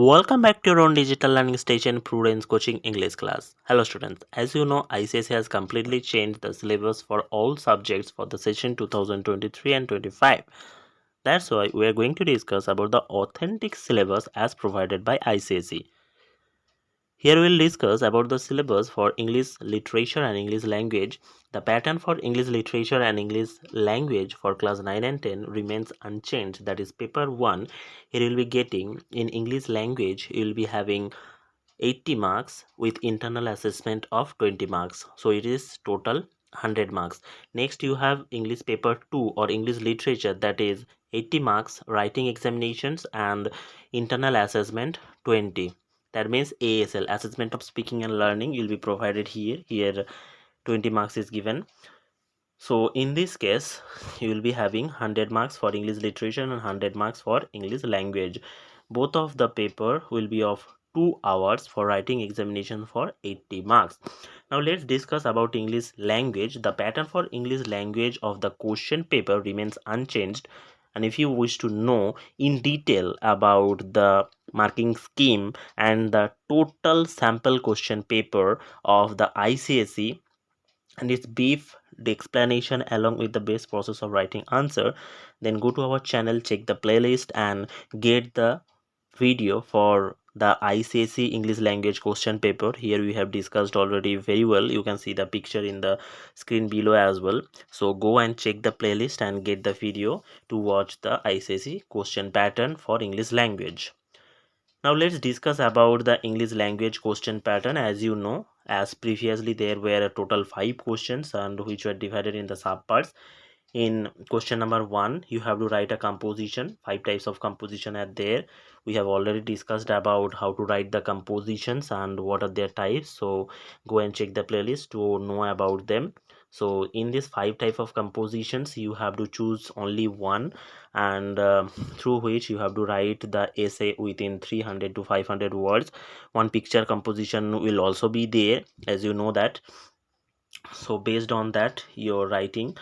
Welcome back to your own digital learning station, Prudence Coaching English class. Hello students, as you know, ICSE has completely changed the syllabus for all subjects for the session 2023 and 25. That's why we are going to discuss about the authentic syllabus as provided by ICSE. Here we'll discuss about the syllabus for English literature and English language. The pattern for English literature and English language for class 9 and 10 remains unchanged. That is paper 1. Here you'll be getting in English language, you'll be having 80 marks with internal assessment of 20 marks. So it is total 100 marks. Next you have English paper 2 or English literature, that is 80 marks writing examinations and internal assessment 20. That means ASL, assessment of speaking and learning, will be provided here 20 marks is given. So in this case you will be having 100 marks for English literature and 100 marks for English language. Both of the paper will be of 2 hours for writing examination for 80 marks. Now let's discuss about English language. The pattern for English language of the question paper remains unchanged, and if you wish to know in detail about the marking scheme and the total sample question paper of the ICSE and its brief the explanation along with the best process of writing answer, then go to our channel, check the playlist and get the video for the ICSE English language question paper. Here we have discussed already very well. You can see the picture in the screen below as well. So go and check the playlist and get the video to watch the ICSE question pattern for English language. Now let's discuss about the English language question pattern. As you know, as previously there were a total 5 questions and which were divided in the subparts. In question number 1, you have to write a composition. 5 types of composition are there. We have already discussed about how to write the compositions and what are their types. So go and check the playlist to know about them. So in this 5 type of compositions, you have to choose only one, and through which you have to write the essay within 300 to 500 words. One picture composition will also be there, as you know that. So based on that your writing,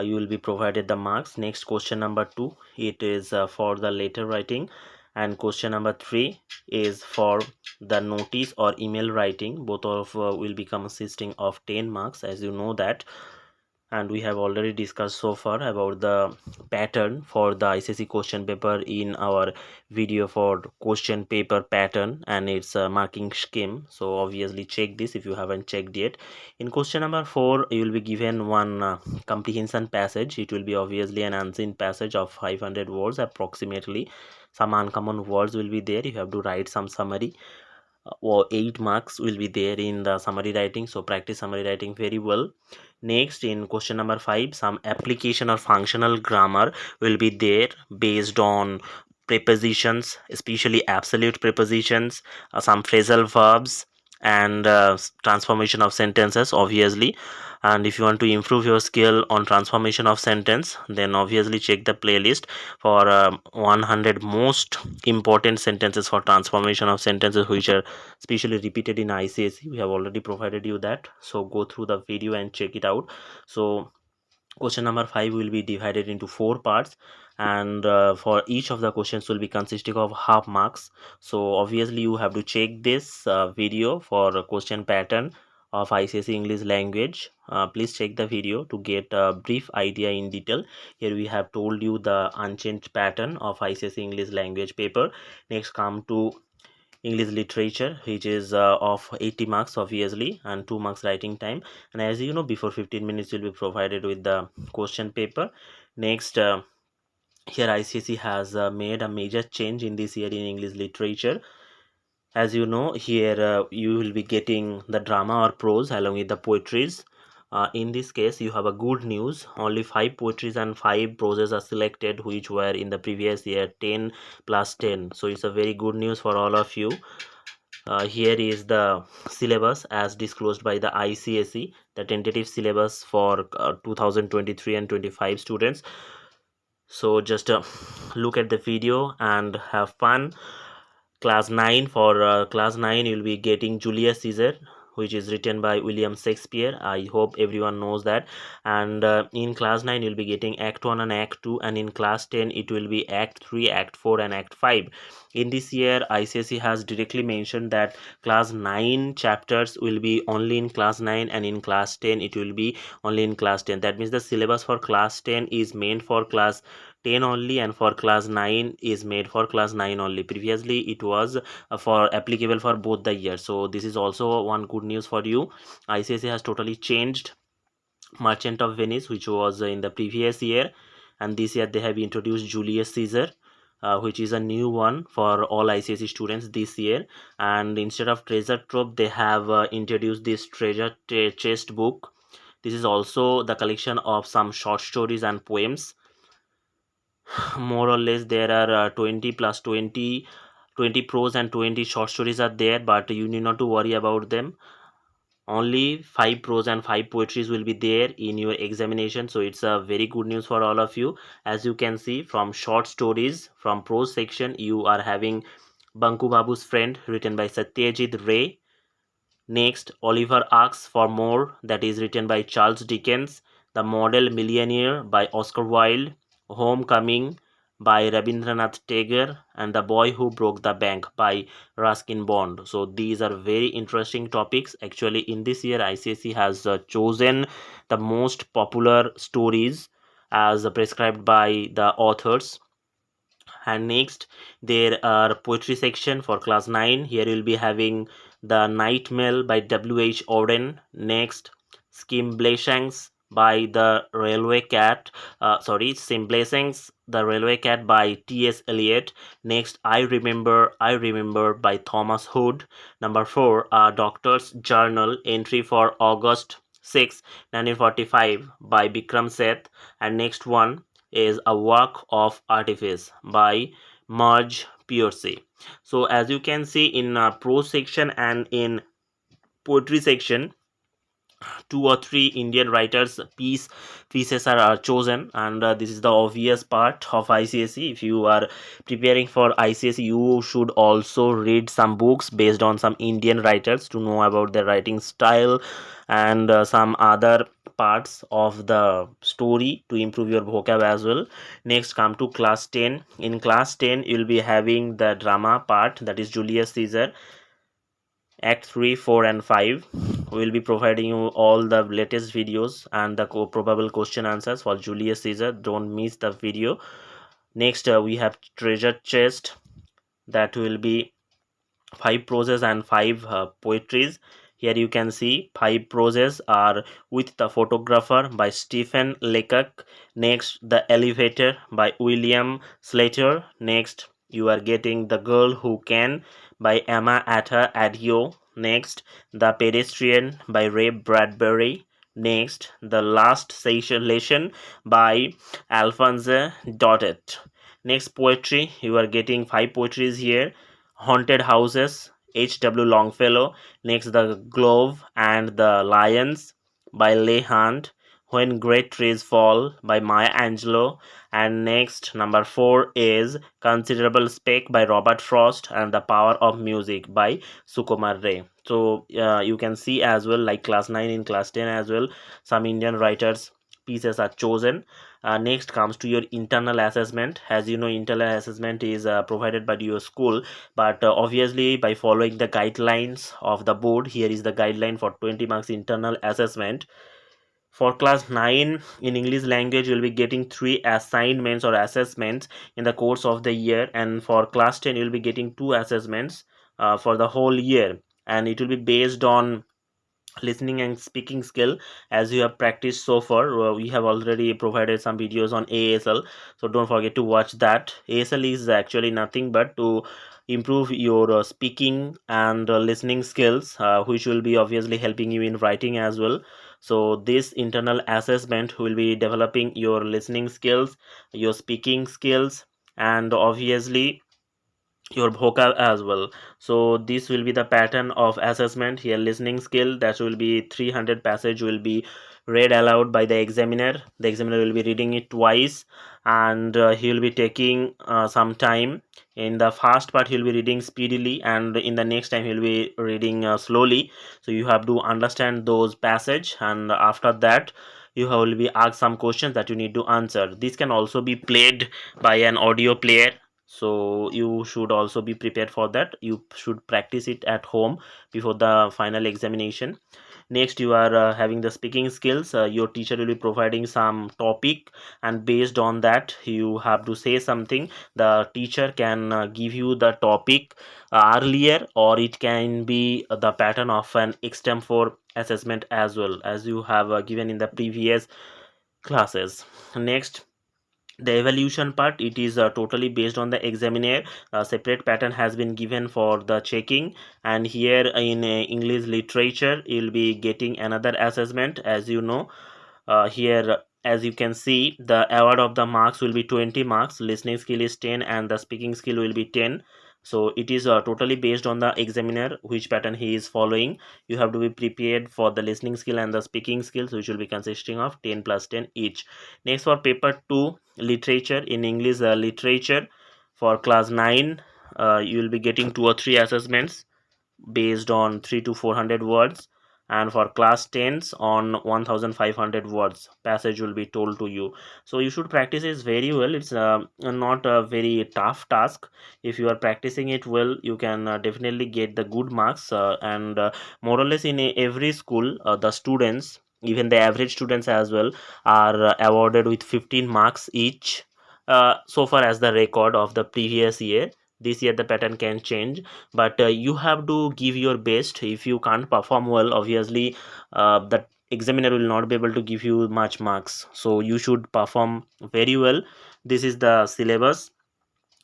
you will be provided the marks. Next, question number 2, it is for the letter writing, and question number 3 is for the notice or email writing. Both of will be consisting of 10 marks, as you know that. And we have already discussed so far about the pattern for the ICSE question paper in our video for question paper pattern and its marking scheme. So obviously check this if you haven't checked yet. In question number 4, you will be given one comprehension passage. It will be obviously an unseen passage of 500 words approximately. Some uncommon words will be there. You have to write some summary, or 8 marks will be there in the summary writing. So practice summary writing very well. Next, in question number 5, some application or functional grammar will be there based on prepositions, especially absolute prepositions, some phrasal verbs, and transformation of sentences obviously. And if you want to improve your skill on transformation of sentence, then obviously check the playlist for 100 most important sentences for transformation of sentences which are specially repeated in ICSE. We have already provided you that, so go through the video and check it out. So question number 5 will be divided into 4 parts, and for each of the questions will be consisting of half marks. So obviously you have to check this video for a question pattern of ICSE English language. Please check the video to get a brief idea in detail. Here we have told you the unchanged pattern of ICSE English language paper. Next, come to English literature, which is of 80 marks obviously, and 2 marks writing time. And as you know, before 15 minutes will be provided with the question paper. Next, here ICSE has made a major change in this year in English literature. As you know, here you will be getting the drama or prose along with the poetries. In this case, you have a good news. Only 5 poetries and 5 proses are selected, which were in the previous year 10 plus 10. So it's a very good news for all of you. Here is the syllabus as disclosed by the ICSE, the tentative syllabus for 2023 and 25 students. So just look at the video and have fun. Class 9, for class 9 you'll be getting Julius Caesar, which is written by William Shakespeare. I hope everyone knows that. And in class 9 you'll be getting Act 1 and Act 2, and in class 10 it will be Act 3, Act 4 and Act 5. In this year ICSE has directly mentioned that class 9 chapters will be only in class 9, and in class 10 it will be only in class 10. That means the syllabus for class 10 is meant for class 10 only, and for class 9 is made for class 9 only. Previously it was for applicable for both the years. So this is also one good news for you. ICSE has totally changed Merchant of Venice, which was in the previous year, and this year they have introduced Julius Caesar, which is a new one for all ICSE students this year. And instead of treasure trove, they have introduced this treasure chest book. This is also the collection of some short stories and poems. More or less there are 20 plus 20 prose and 20 short stories are there, but you need not to worry about them. Only 5 prose and 5 poetries will be there in your examination, so it's a very good news for all of you. As you can see, from short stories, from prose section, you are having Banku Babu's Friend, written by Satyajit Ray. Next, Oliver Asks for More, that is written by Charles Dickens. The Model Millionaire by Oscar Wilde. Homecoming by Rabindranath Tagore, and The Boy Who Broke the Bank by Ruskin Bond. So these are very interesting topics. Actually, in this year ICSE has chosen the most popular stories as prescribed by the authors. And next, there are poetry section for class 9. Here you'll be having The Night Mail by W.H. Auden. Next, Skimbleshanks by the Railway Cat. Skimbleshanks, the Railway Cat by T.S. Eliot. Next, I Remember by Thomas Hood. Number 4, a Doctor's Journal entry for August 6, 1945 by Bikram Seth. And next one is A Work of Artifice by Marge Piercy. So as you can see, in prose section and in poetry section, 2 or 3 Indian writers pieces are chosen, and this is the obvious part of ICSE. If you are preparing for ICSE, you should also read some books based on some Indian writers to know about their writing style and some other parts of the story to improve your vocab as well. Next, come to class 10. In class 10 you'll be having the drama part, that is Julius Caesar, Act 3, 4 and 5. We will be providing you all the latest videos and the probable question answers for Julius Caesar. Don't miss the video. Next, we have treasure chest, that will be 5 proses and 5 poetries. Here you can see 5 proses are With the Photographer by Stephen Lecoq. Next, The Elevator by William Slater. Next, you are getting The Girl Who Can by Emma Atta Adio. Next, The Pedestrian by Ray Bradbury. Next, The Last Lesson by Alphonse Daudet. Next, poetry, you are getting 5 poetries here. Haunted Houses, H.W. Longfellow. Next, The Glove and the Lions by Leigh Hunt. When Great Trees Fall by Maya Angelou. And next, number 4 is Considerable Spec by Robert Frost, and The Power of Music by Sukumar Ray. So you can see as well, like class 9, in class 10 as well, some Indian writers pieces are chosen. Next comes to your internal assessment. As you know, internal assessment is provided by your school, but obviously by following the guidelines of the board, here is the guideline for 20 marks internal assessment. For class 9 in English language, you will be getting 3 assignments or assessments in the course of the year, and for class 10 you will be getting 2 assessments for the whole year, and it will be based on listening and speaking skill. As you have practiced so far, we have already provided some videos on ASL, so don't forget to watch that. ASL is actually nothing but to improve your speaking and listening skills, which will be obviously helping you in writing as well. So this internal assessment will be developing your listening skills, your speaking skills, and obviously your vocab as well. So this will be the pattern of assessment here. Listening skill, that will be 300 passage will be read aloud by the examiner. The examiner will be reading it twice, and he will be taking some time. In the first part he will be reading speedily, and in the next time he will be reading slowly. So you have to understand those passage, and after that you will be asked some questions that you need to answer. This can also be played by an audio player, so you should also be prepared for that. You should practice it at home before the final examination. Next, you are having the speaking skills. Your teacher will be providing some topic, and based on that you have to say something. The teacher can give you the topic earlier, or it can be the pattern of an extempore assessment as well, as you have given in the previous classes. Next, the evaluation part, it is totally based on the examiner. A separate pattern has been given for the checking, and here in English literature you'll be getting another assessment. As you know, here as you can see, the award of the marks will be 20 marks, listening skill is 10, and the speaking skill will be 10. So it is totally based on the examiner which pattern he is following. You have to be prepared for the listening skill and the speaking skills, which will be consisting of 10 plus 10 each. Next, for paper 2 literature, in English literature for class 9, you will be getting 2 or 3 assessments based on 3 to 400 words, and for class 10s on 1500 words passage will be told to you. So you should practice it very well. It's not a very tough task. If you are practicing it well, you can definitely get the good marks, and more or less in every school the students, even the average students as well, are awarded with 15 marks each, so far as the record of the previous year. This year the pattern can change, but you have to give your best. If you can't perform well, obviously the examiner will not be able to give you much marks, so you should perform very well. This is the syllabus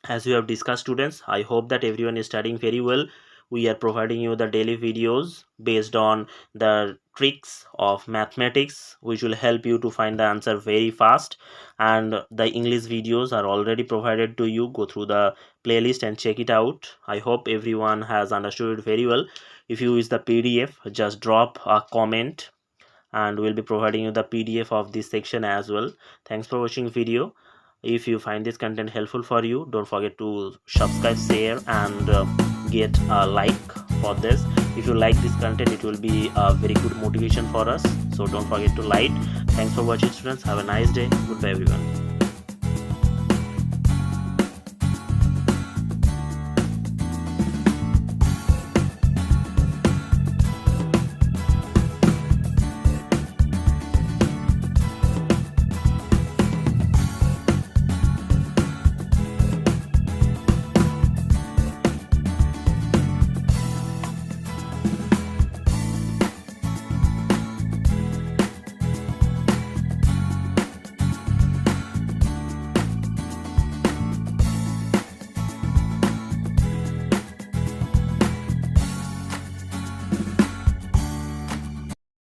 as we have discussed, students. I hope that everyone is studying very well. We are providing you the daily videos based on the tricks of mathematics, which will help you to find the answer very fast, and the English videos are already provided to you. Go through the playlist and check it out. I hope everyone has understood it very well. If you use the PDF, just drop a comment, and we'll be providing you the PDF of this section as well. Thanks for watching video. If you find this content helpful for you, don't forget to subscribe, share, and get a like for this. If you like this content, it will be a very good motivation for us, so don't forget to like. Thanks for watching, students. Have a nice day. Goodbye, everyone.